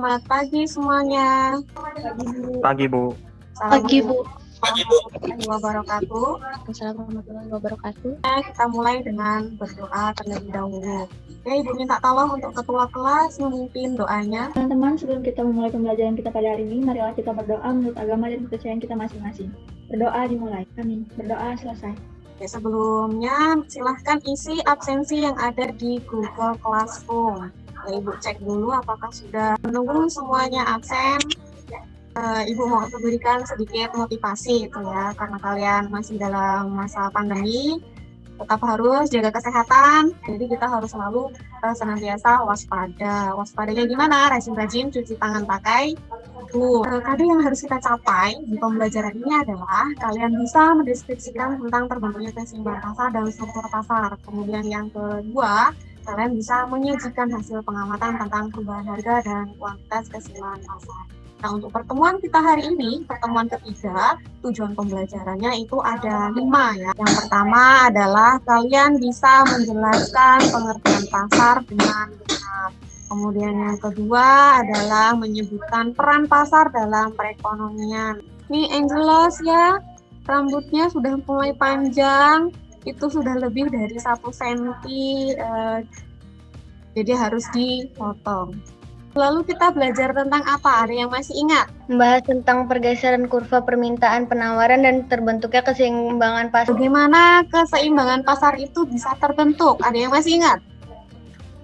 Selamat pagi semuanya. Pagi, Bu. Pagi, Bu. Assalamualaikum wabarakatuh. Assalamualaikum warahmatullahi wabarakatuh. Kita mulai dengan berdoa terlebih dahulu. Oke, Ibu minta tolong untuk ketua kelas memimpin doanya. Teman-teman, sebelum kita memulai pembelajaran kita pada hari ini, marilah kita berdoa menurut agama dan kepercayaan kita masing-masing. Berdoa dimulai. Amin. Berdoa selesai. Oke, sebelumnya silahkan isi absensi yang ada di Google Classroom. Ibu cek dulu apakah sudah menunggu semuanya absen. Ibu mau memberikan sedikit motivasi gitu ya, karena kalian masih dalam masa pandemi, tetap harus jaga kesehatan. Jadi kita harus selalu senantiasa waspada. Waspadanya gimana? Rajin-rajin cuci tangan pakai Kado yang harus kita capai di pembelajaran ini adalah kalian bisa mendeskripsikan tentang terbentuknya keseimbangan pasar dan struktur pasar. Kemudian yang kedua, kalian bisa menyajikan hasil pengamatan tentang perubahan harga dan kuantitas keseimbangan pasar. Nah, untuk pertemuan kita hari ini, pertemuan ketiga, tujuan pembelajarannya itu ada 5 ya. Yang pertama adalah kalian bisa menjelaskan pengertian pasar dengan benar. Kemudian yang kedua adalah menyebutkan peran pasar dalam perekonomian. Ini Angelos ya, rambutnya sudah mulai panjang, itu sudah lebih dari 1 senti, jadi harus dipotong. Lalu kita belajar tentang apa? Ada yang masih ingat? Membahas tentang pergeseran kurva permintaan penawaran dan terbentuknya keseimbangan pasar. Bagaimana keseimbangan pasar itu bisa terbentuk? Ada yang masih ingat?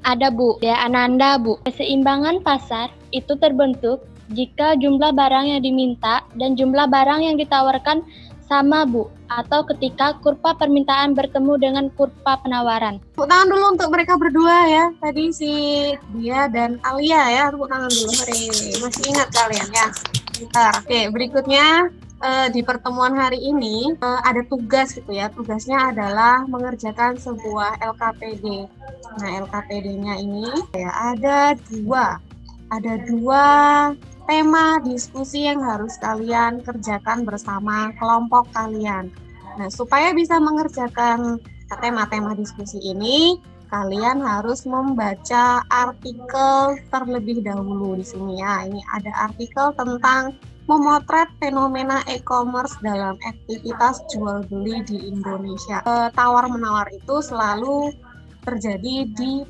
Ada, Bu. Ya, Ananda, Bu. Keseimbangan pasar itu terbentuk jika jumlah barang yang diminta dan jumlah barang yang ditawarkan sama, Bu. Atau ketika kurva permintaan bertemu dengan kurva penawaran. Tepuk tangan dulu untuk mereka berdua ya. Tadi si Dia dan Alia ya. Tepuk tangan dulu. Masih ingat kalian ya? Bentar. Oke, berikutnya di pertemuan hari ini ada tugas gitu ya. Tugasnya adalah mengerjakan sebuah LKPD. Nah, LKPD-nya ini ya ada dua tema diskusi yang harus kalian kerjakan bersama kelompok kalian. Nah, supaya bisa mengerjakan tema-tema diskusi ini, kalian harus membaca artikel terlebih dahulu di sini ya. Ini ada artikel tentang memotret fenomena e-commerce dalam aktivitas jual beli di Indonesia. Tawar-menawar itu selalu terjadi di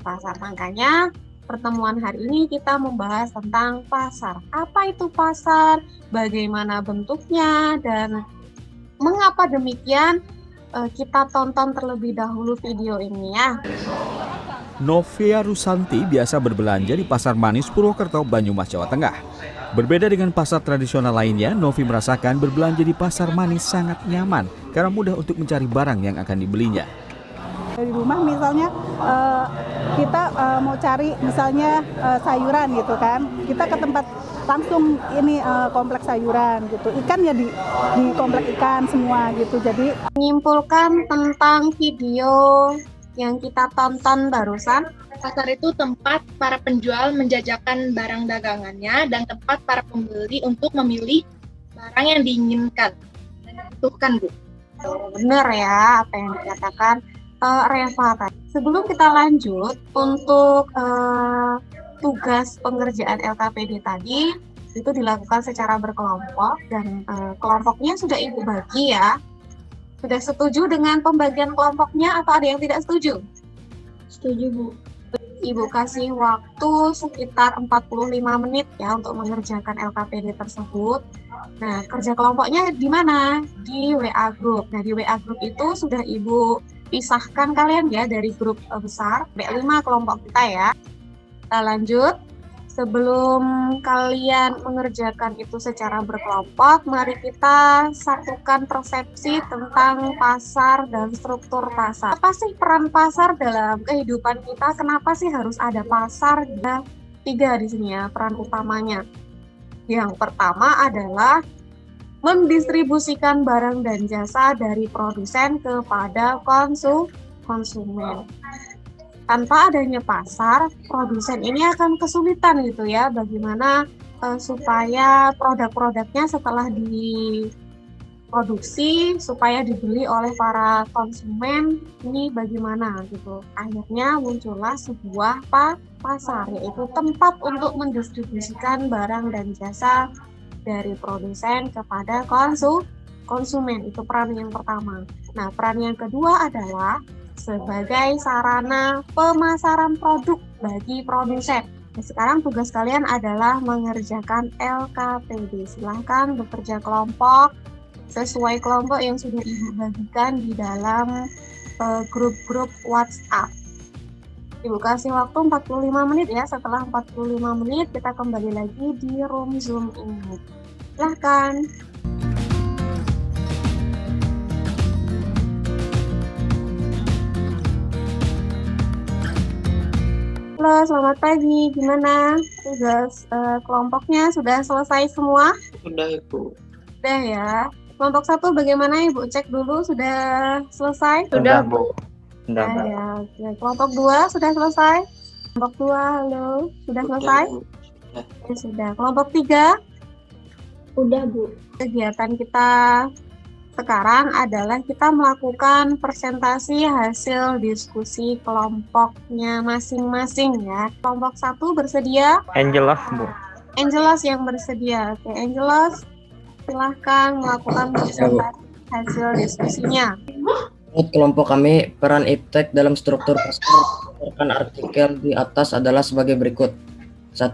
pasar. Makanya pertemuan hari ini kita membahas tentang pasar. Apa itu pasar? Bagaimana bentuknya? Dan mengapa demikian? Kita tonton terlebih dahulu video ini ya. Novia Rusanti biasa berbelanja di Pasar Manis Purwokerto, Banyumas, Jawa Tengah. Berbeda dengan pasar tradisional lainnya, Novi merasakan berbelanja di Pasar Manis sangat nyaman karena mudah untuk mencari barang yang akan dibelinya. Di rumah misalnya kita mau cari misalnya sayuran gitu kan, kita ke tempat langsung ini kompleks sayuran gitu, ikan ya di kompleks ikan semua gitu. Jadi menyimpulkan tentang video yang kita tonton barusan, pasar itu tempat para penjual menjajakan barang dagangannya dan tempat para pembeli untuk memilih barang yang diinginkan dan dibutuhkan, Bu. Benar ya apa yang dikatakan Reva tadi. Sebelum kita lanjut untuk tugas pengerjaan LKPD tadi, itu dilakukan secara berkelompok dan kelompoknya sudah Ibu bagi ya. Sudah setuju dengan pembagian kelompoknya atau ada yang tidak setuju? Setuju, Bu. Ibu kasih waktu sekitar 45 menit ya untuk mengerjakan LKPD tersebut. Nah, kerja kelompoknya di mana? Di WA Group. Nah, di WA Group itu sudah Ibu pisahkan kalian ya dari grup besar, 5 kelompok kita ya. Kita lanjut. Sebelum kalian mengerjakan itu secara berkelompok, mari kita satukan persepsi tentang pasar dan struktur pasar. Apa sih peran pasar dalam kehidupan kita? Kenapa sih harus ada pasar? Ada 3 di sini ya, peran utamanya. Yang pertama adalah mendistribusikan barang dan jasa dari produsen kepada konsumen. Tanpa adanya pasar, produsen ini akan kesulitan gitu ya, bagaimana supaya produk-produknya setelah diproduksi supaya dibeli oleh para konsumen ini bagaimana gitu. Akhirnya muncullah sebuah pasar, yaitu tempat untuk mendistribusikan barang dan jasa dari produsen kepada konsumen. Itu peran yang pertama. Nah, peran yang kedua adalah sebagai sarana pemasaran produk bagi produsen. Nah, sekarang tugas kalian adalah mengerjakan LKPD. Silahkan bekerja kelompok sesuai kelompok yang sudah Ibu bagikan di dalam grup-grup WhatsApp. Ibu kasih waktu 45 menit ya. Setelah 45 menit kita kembali lagi di room Zoom ini. Silahkan. Halo, selamat pagi. Gimana tugas kelompoknya? Sudah selesai semua? Sudah Ibu. Sudah ya. Kelompok 1 bagaimana Ibu cek dulu? Sudah selesai? Sudah, Bu. Sudah, Bu. Ya. Oke. Kelompok 2 sudah selesai? Kelompok 2, halo. Sudah selesai? Ya, sudah. Kelompok 3, Udah, Bu. kegiatan kita sekarang adalah kita melakukan presentasi hasil diskusi kelompoknya masing-masing ya. Kelompok 1 bersedia? Angelos, Bu. Angelos yang bersedia. Oke, Angelos, silahkan melakukan presentasi hasil diskusinya. Menurut kelompok kami, peran iptek dalam struktur pasar berdasarkan artikel di atas adalah sebagai berikut. 1.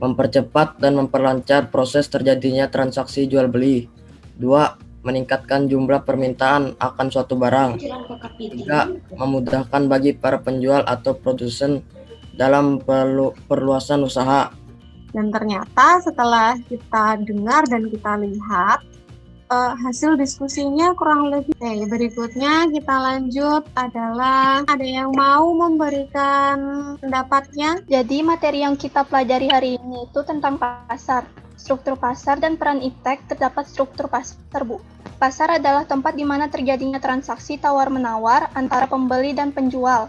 Mempercepat dan memperlancar proses terjadinya transaksi jual beli. 2. Meningkatkan jumlah permintaan akan suatu barang. 3. Memudahkan bagi para penjual atau produsen dalam perluasan usaha. Dan ternyata setelah kita dengar dan kita lihat hasil diskusinya kurang lebih. Oke, berikutnya kita lanjut adalah ada yang mau memberikan pendapatnya. Jadi materi yang kita pelajari hari ini itu tentang pasar, struktur pasar dan peran iptek terdapat struktur pasar, Bu. Pasar adalah tempat di mana terjadinya transaksi tawar-menawar antara pembeli dan penjual.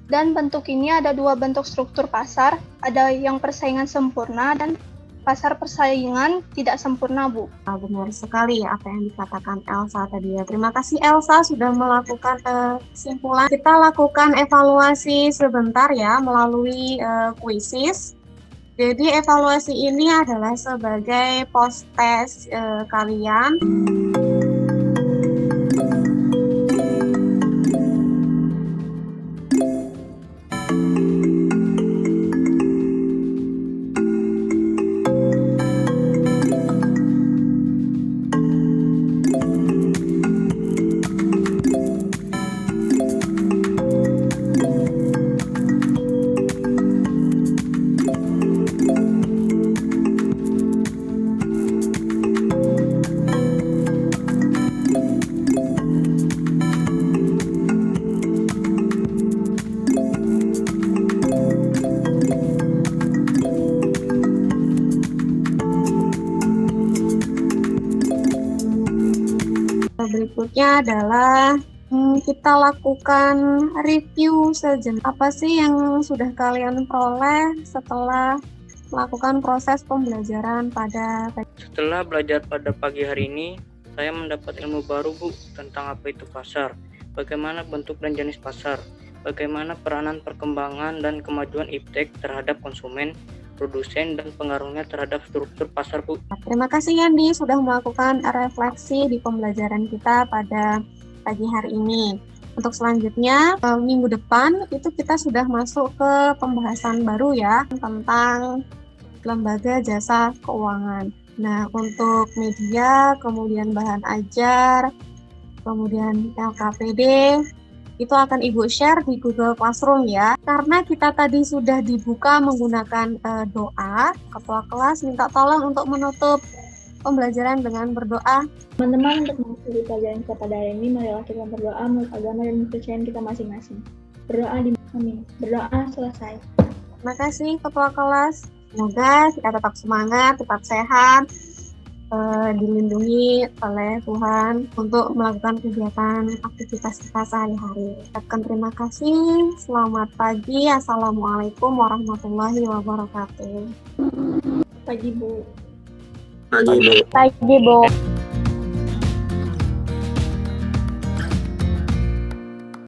Dan bentuk ini ada 2 bentuk struktur pasar, ada yang persaingan sempurna dan pasar persaingan tidak sempurna, Bu. Benar sekali apa yang dikatakan Elsa tadi ya. Terima kasih Elsa sudah melakukan kesimpulan. Kita lakukan evaluasi sebentar ya melalui kuisis. Jadi evaluasi ini adalah sebagai post test kalian. Berikutnya adalah kita lakukan review sejenak. Apa sih yang sudah kalian peroleh setelah melakukan proses pembelajaran pada Setelah belajar pada pagi hari ini, saya mendapat ilmu baru, Bu, tentang apa itu pasar, bagaimana bentuk dan jenis pasar, bagaimana peranan perkembangan dan kemajuan iptek terhadap konsumen, produsen, dan pengaruhnya terhadap struktur pasar, Bu. Terima kasih Yandi sudah melakukan refleksi di pembelajaran kita pada pagi hari ini. Untuk selanjutnya, minggu depan itu kita sudah masuk ke pembahasan baru ya tentang lembaga jasa keuangan. Nah, untuk media, kemudian bahan ajar, kemudian LKPD, itu akan Ibu share di Google Classroom ya. Karena kita tadi sudah dibuka menggunakan doa, ketua kelas minta tolong untuk menutup pembelajaran dengan berdoa. Teman-teman, untuk mengakhiri pelajaran kita pada hari ini, marilah kita berdoa menurut agama dan kepercayaan kita masing-masing. Berdoa di amin. Berdoa selesai. Terima kasih ketua kelas. Semoga kita tetap semangat, tetap sehat, dilindungi oleh Tuhan untuk melakukan kegiatan aktivitas kita sehari-hari. Ucapkan terima kasih. Selamat pagi. Assalamualaikum warahmatullahi wabarakatuh. Pagi, Bu. Pagi, Bu. Pagi, Bu.